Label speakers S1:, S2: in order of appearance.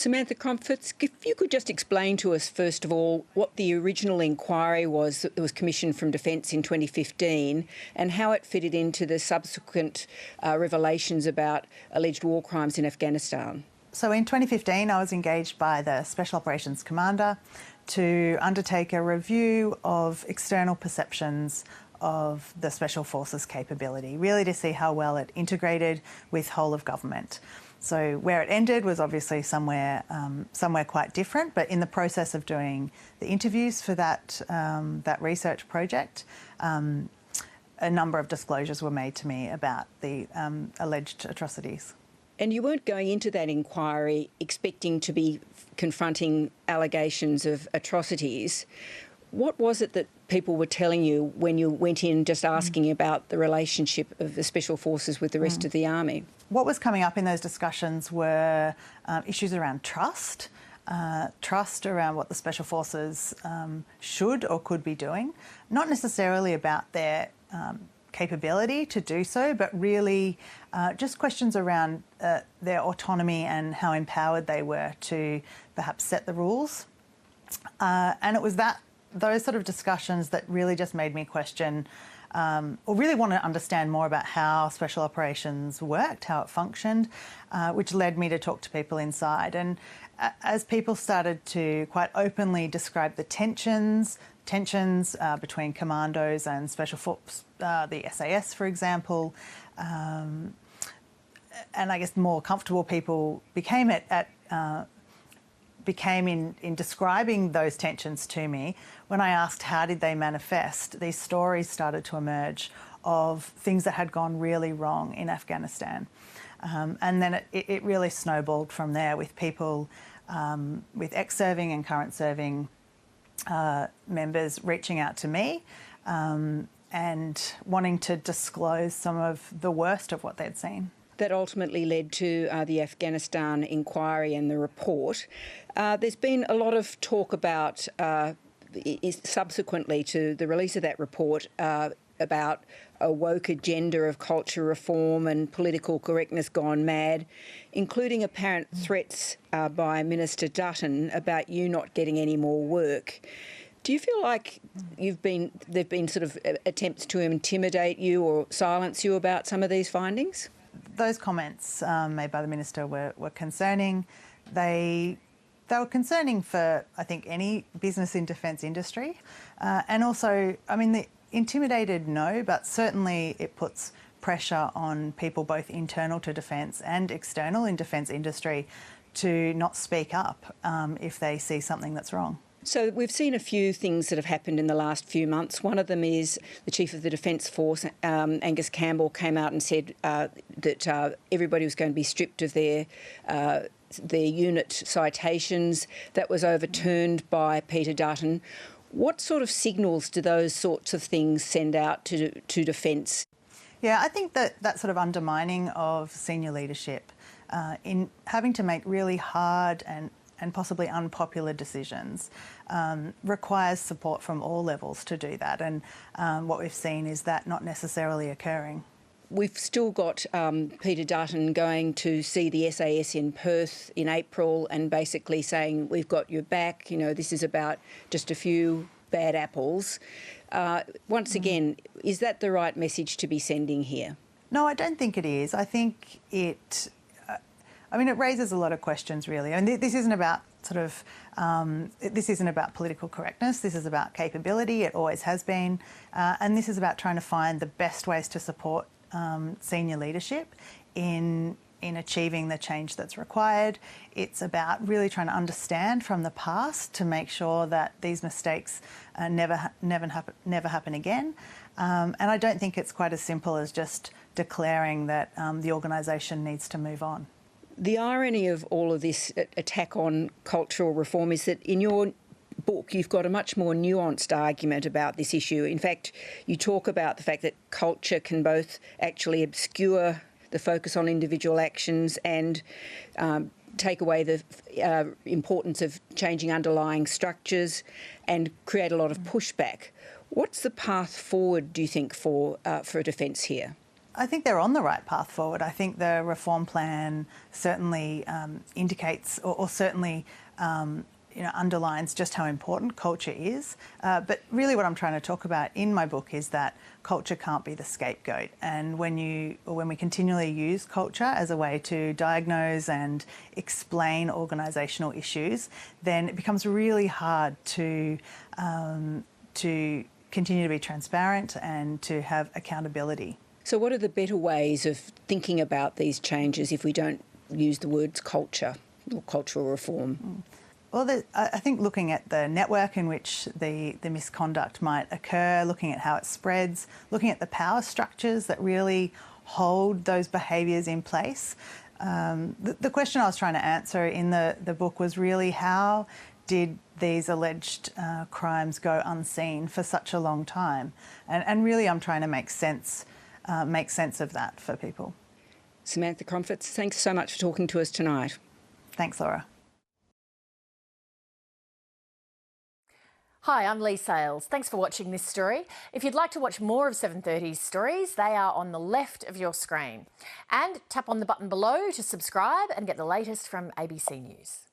S1: Samantha Comforts, if you could just explain to us, first of all, what the original inquiry was that was commissioned from Defence in 2015 and how it fitted into the subsequent revelations about alleged war crimes in Afghanistan.
S2: So in 2015, I was engaged by the Special Operations Commander to undertake a review of external perceptions of the Special Forces capability, really to see how well it integrated with whole of government. So where it ended was obviously somewhere quite different, but in the process of doing the interviews for that research project, a number of disclosures were made to me about the alleged atrocities.
S1: And you weren't going into that inquiry expecting to be confronting allegations of atrocities. What was it that people were telling you when you went in just asking about the relationship of the Special Forces with the rest of the Army?
S2: What was coming up in those discussions were issues around trust, trust around what the Special Forces should or could be doing, not necessarily about their capability to do so, but really just questions around their autonomy and how empowered they were to perhaps set the rules. And it was those sort of discussions that really just made me question or really want to understand more about how special operations worked, how it functioned, which led me to talk to people inside. And as people started to quite openly describe the tensions between commandos and special forces, the SAS, for example, and I guess more comfortable people became in describing those tensions to me. When I asked how did they manifest, these stories started to emerge of things that had gone really wrong in Afghanistan. And then it really snowballed from there with people, with ex-serving and current serving members reaching out to me and wanting to disclose some of the worst of what they'd seen.
S1: That ultimately led to the Afghanistan inquiry and the report. There's been a lot of talk about, subsequently to the release of that report, about a woke agenda of culture reform and political correctness gone mad, including apparent threats by Minister Dutton about you not getting any more work. Do you feel like there've been sort of attempts to intimidate you or silence you about some of these findings?
S2: Those comments made by the Minister were concerning. They were concerning for, I think, any business in defence industry. And also, I mean, intimidated, no, but certainly it puts pressure on people both internal to defence and external in defence industry to not speak up if they see something that's wrong.
S1: So we've seen a few things that have happened in the last few months. One of them is the Chief of the Defence Force, Angus Campbell, came out and said that everybody was going to be stripped of their unit citations. That was overturned by Peter Dutton. What sort of signals do those sorts of things send out to Defence?
S2: Yeah, I think that sort of undermining of senior leadership in having to make really hard and possibly unpopular decisions requires support from all levels to do that. And what we've seen is that not necessarily occurring.
S1: We've still got Peter Dutton going to see the SAS in Perth in April and basically saying, we've got your back, you know, this is about just a few bad apples. Once again, is that the right message to be sending here?
S2: No, I don't think it is. I think it raises a lot of questions, really. I mean, this isn't about this isn't about political correctness. This is about capability. It always has been. And this is about trying to find the best ways to support senior leadership in achieving the change that's required. It's about really trying to understand from the past to make sure that these mistakes never happen again. And I don't think it's quite as simple as just declaring that the organisation needs to move on.
S1: The irony of all of this attack on cultural reform is that in your book you've got a much more nuanced argument about this issue. In fact, you talk about the fact that culture can both actually obscure the focus on individual actions and take away the importance of changing underlying structures and create a lot of pushback. What's the path forward, do you think, for Defence here?
S2: I think they're on the right path forward. I think the reform plan certainly indicates or certainly underlines just how important culture is. But really what I'm trying to talk about in my book is that culture can't be the scapegoat. And when we continually use culture as a way to diagnose and explain organisational issues, then it becomes really hard to continue to be transparent and to have accountability.
S1: So what are the better ways of thinking about these changes if we don't use the words culture or cultural reform?
S2: Well, I think looking at the network in which the misconduct might occur, looking at how it spreads, looking at the power structures that really hold those behaviours in place. The question I was trying to answer in the book was really, how did these alleged crimes go unseen for such a long time? And really I'm trying to make sense of that for people.
S1: Samantha Cromford, thanks so much for talking to us tonight.
S2: Thanks, Laura.
S3: Hi, I'm Lee Sales. Thanks for watching this story. If you'd like to watch more of 730's stories, they are on the left of your screen. And tap on the button below to subscribe and get the latest from ABC News.